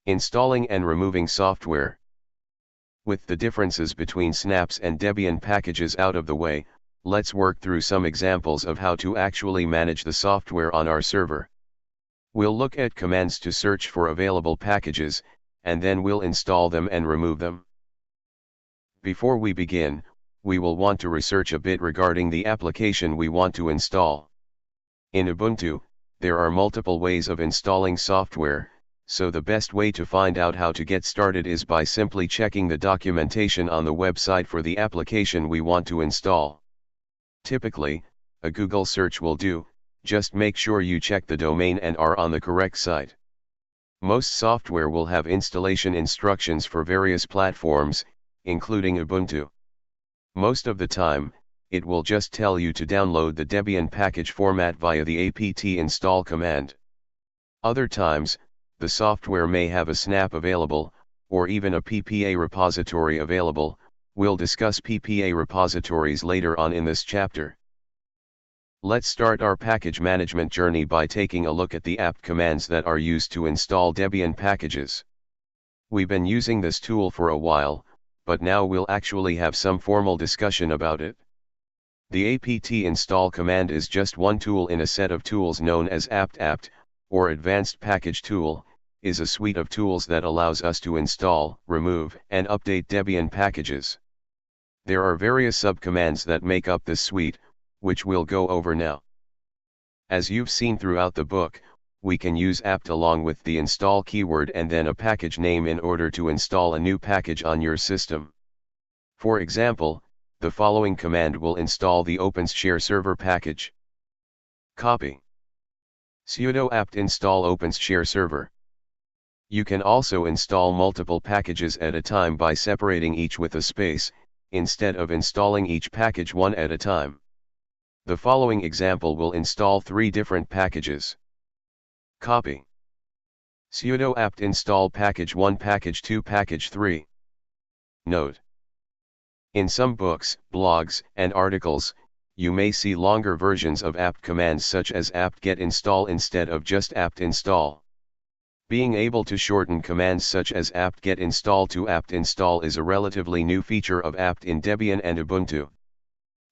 Installing and removing software. With the differences between snaps and Debian packages out of the way, let's work through some examples of how to actually manage the software on our server. We'll look at commands to search for available packages, and then we'll install them and remove them. Before we begin, we will want to research a bit regarding the application we want to install. In Ubuntu, there are multiple ways of installing software, so the best way to find out how to get started is by simply checking the documentation on the website for the application we want to install. Typically, a Google search will do, just make sure you check the domain and are on the correct site. Most software will have installation instructions for various platforms, including Ubuntu. Most of the time, it will just tell you to download the Debian package format via the apt install command. Other times, the software may have a snap available, or even a PPA repository available. We'll discuss PPA repositories later on in this chapter. Let's start our package management journey by taking a look at the apt commands that are used to install Debian packages. We've been using this tool for a while, but now we'll actually have some formal discussion about it. The apt install command is just one tool in a set of tools known as apt, or Advanced Package Tool, is a suite of tools that allows us to install, remove, and update Debian packages. There are various subcommands that make up this suite, which we'll go over now. As you've seen throughout the book, we can use apt along with the install keyword and then a package name in order to install a new package on your system. For example, the following command will install the OpenShare server package. Copy. Sudo apt install OpenShare server. You can also install multiple packages at a time by separating each with a space, instead of installing each package one at a time. The following example will install 3 different packages. Copy. Sudo apt install package 1, package 2, package 3. Note: in some books, blogs, and articles, you may see longer versions of apt commands such as apt get install instead of just apt install. Being able to shorten commands such as apt get install to apt install is a relatively new feature of apt in Debian and Ubuntu.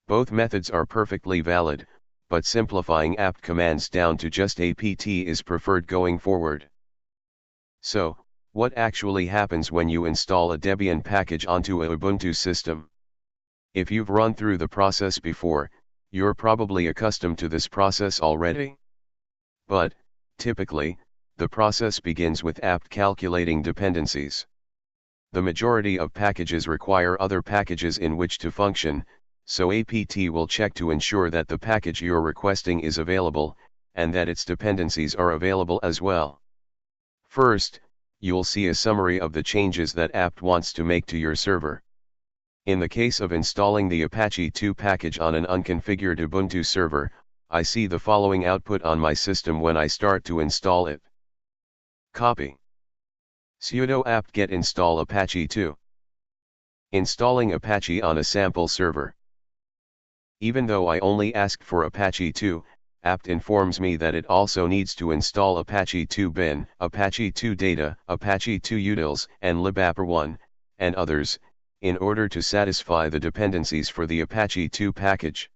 Both methods are perfectly valid, but simplifying apt commands down to just apt is preferred going forward. So, what actually happens when you install a Debian package onto a Ubuntu system? If you've run through the process before, you're probably accustomed to this process already. But, typically, the process begins with apt calculating dependencies. The majority of packages require other packages in which to function, so apt will check to ensure that the package you're requesting is available, and that its dependencies are available as well. First, you'll see a summary of the changes that apt wants to make to your server. In the case of installing the Apache 2 package on an unconfigured Ubuntu server, I see the following output on my system when I start to install it. Copy. Sudo apt get install Apache 2. Installing Apache on a sample server. Even though I only asked for Apache 2, apt informs me that it also needs to install Apache 2 bin, Apache 2 data, Apache 2 utils, and libapr1, and others, in order to satisfy the dependencies for the Apache 2 package.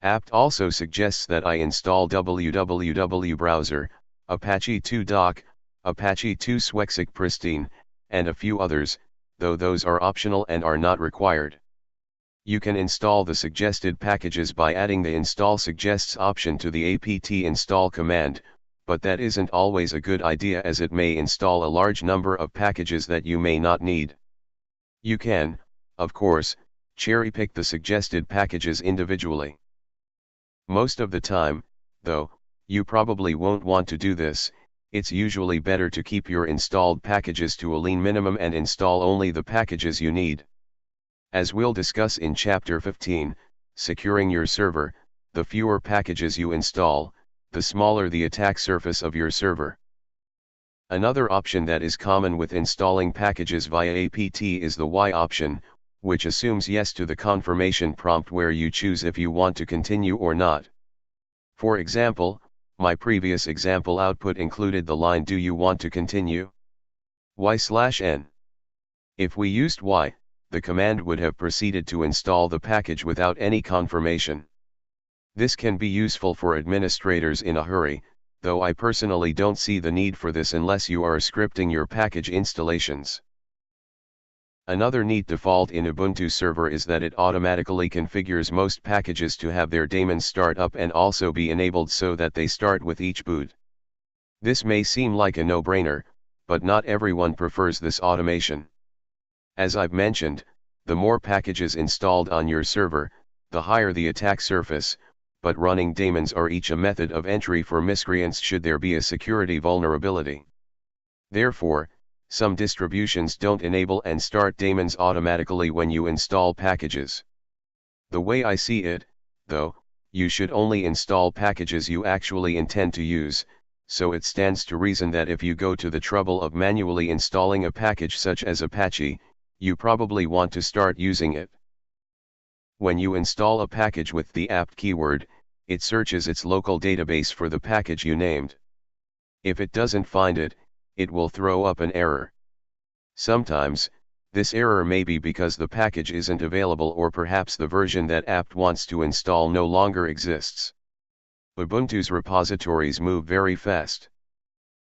Apt also suggests that I install www browser, Apache 2 doc, Apache 2 Swexec Pristine, and a few others, though those are optional and are not required. You can install the suggested packages by adding the Install Suggests option to the apt install command, but that isn't always a good idea as it may install a large number of packages that you may not need. You can, of course, cherry-pick the suggested packages individually. Most of the time, though, you probably won't want to do this. It's usually better to keep your installed packages to a lean minimum and install only the packages you need. As we'll discuss in Chapter 15, Securing Your Server, the fewer packages you install, the smaller the attack surface of your server. Another option that is common with installing packages via apt is the Y option, which assumes yes to the confirmation prompt where you choose if you want to continue or not. For example, my previous example output included the line "Do you want to continue?" y/n. If we used y, the command would have proceeded to install the package without any confirmation. This can be useful for administrators in a hurry, though I personally don't see the need for this unless you are scripting your package installations. Another neat default in Ubuntu Server is that it automatically configures most packages to have their daemons start up and also be enabled so that they start with each boot. This may seem like a no-brainer, but not everyone prefers this automation. As I've mentioned, the more packages installed on your server, the higher the attack surface, but running daemons are each a method of entry for miscreants should there be a security vulnerability. Therefore, some distributions don't enable and start daemons automatically when you install packages. The way I see it, though, you should only install packages you actually intend to use, so it stands to reason that if you go to the trouble of manually installing a package such as Apache, you probably want to start using it. When you install a package with the apt keyword, it searches its local database for the package you named. If it doesn't find it, it will throw up an error. Sometimes, this error may be because the package isn't available or perhaps the version that apt wants to install no longer exists. Ubuntu's repositories move very fast.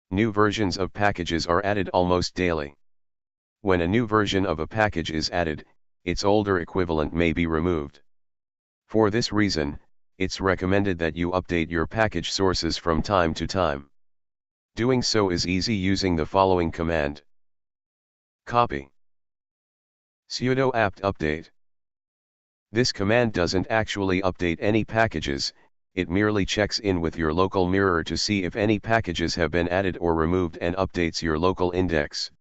New versions of packages are added almost daily. When a new version of a package is added, its older equivalent may be removed. For this reason, it's recommended that you update your package sources from time to time. Doing so is easy using the following command. Copy. Sudo apt update. This command doesn't actually update any packages, it merely checks in with your local mirror to see if any packages have been added or removed and updates your local index.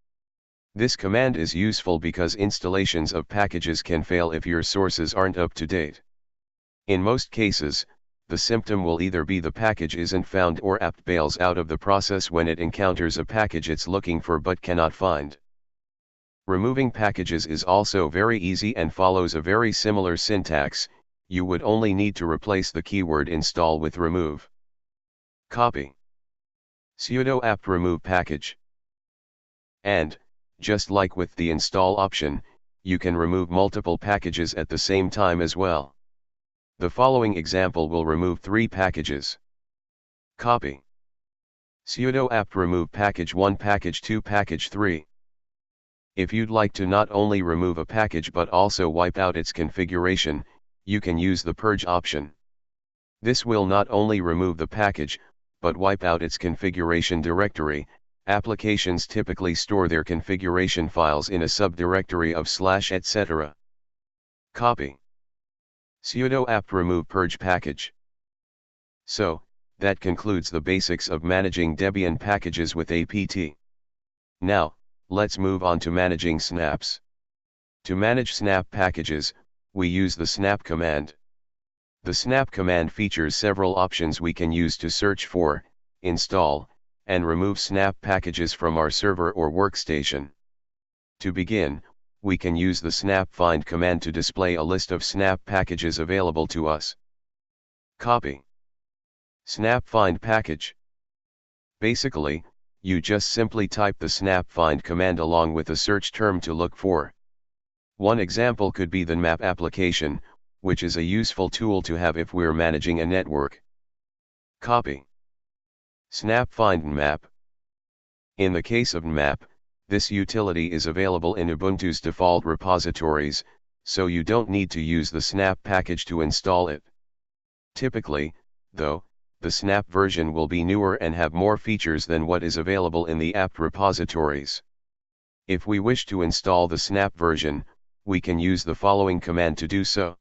This command is useful because installations of packages can fail if your sources aren't up to date. In most cases, the symptom will either be the package isn't found or apt bails out of the process when it encounters a package it's looking for but cannot find. Removing packages is also very easy and follows a very similar syntax. You would only need to replace the keyword install with remove. Copy. Sudo apt remove package. And, just like with the install option, you can remove multiple packages at the same time as well. The following example will remove 3 packages. Copy. Sudo apt remove package 1 package 2 package 3. If you'd like to not only remove a package but also wipe out its configuration, you can use the purge option. This will not only remove the package, but wipe out its configuration directory. Applications typically store their configuration files in a subdirectory of / etc. Copy. Sudo apt remove purge package. So, that concludes the basics of managing Debian packages with apt. Now, let's move on to managing snaps. To manage snap packages, we use the snap command. The snap command features several options we can use to search for, install, and remove snap packages from our server or workstation. To begin, we can use the snap find command to display a list of snap packages available to us. Copy. Snap find package. Basically, you just simply type the snap find command along with a search term to look for. One example could be the map application, which is a useful tool to have if we're managing a network. Copy. Snap find map. In the case of map, this utility is available in Ubuntu's default repositories, so you don't need to use the snap package to install it. Typically, though, the snap version will be newer and have more features than what is available in the apt repositories. If we wish to install the snap version, we can use the following command to do so.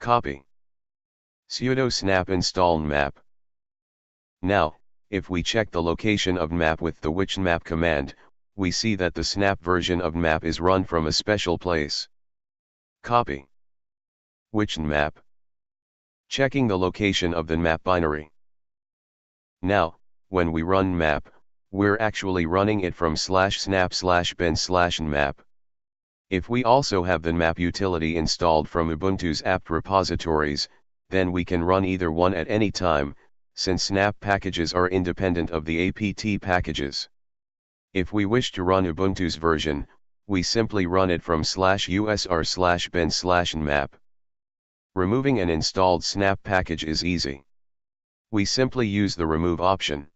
Copy. Sudo snap install map. Now, if we check the location of map with the wixnmap command, we see that the snap version of map is run from a special place. Copy. Wixnmap. Checking the location of the map binary. Now, when we run map, we're actually running it from /snap/bin/map. If we also have the map utility installed from Ubuntu's apt repositories, then we can run either one at any time, since snap packages are independent of the apt packages. If we wish to run Ubuntu's version, we simply run it from /usr/bin/nmap. Removing an installed snap package is easy. We simply use the remove option.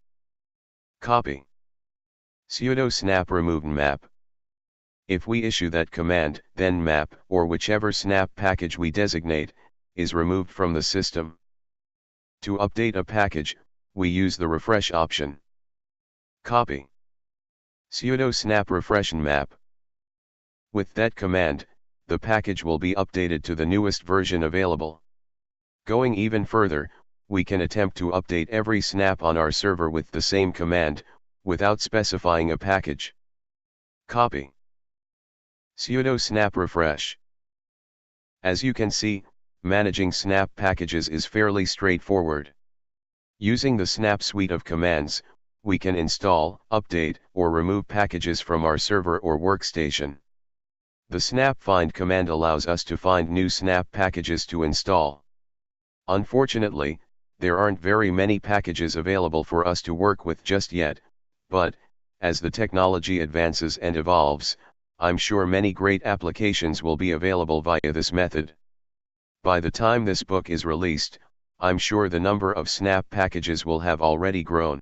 Copy. Sudo snap remove nmap. If we issue that command, then nmap, or whichever snap package we designate, is removed from the system. To update a package, we use the refresh option. Copy. Sudo snap refresh nmap. With that command, the package will be updated to the newest version available. Going even further, we can attempt to update every snap on our server with the same command, without specifying a package. Copy. Sudo snap refresh. As you can see, managing snap packages is fairly straightforward. Using the snap suite of commands, we can install, update, or remove packages from our server or workstation. The snap find command allows us to find new snap packages to install. Unfortunately, there aren't very many packages available for us to work with just yet, but, as the technology advances and evolves, I'm sure many great applications will be available via this method. By the time this book is released, I'm sure the number of snap packages will have already grown.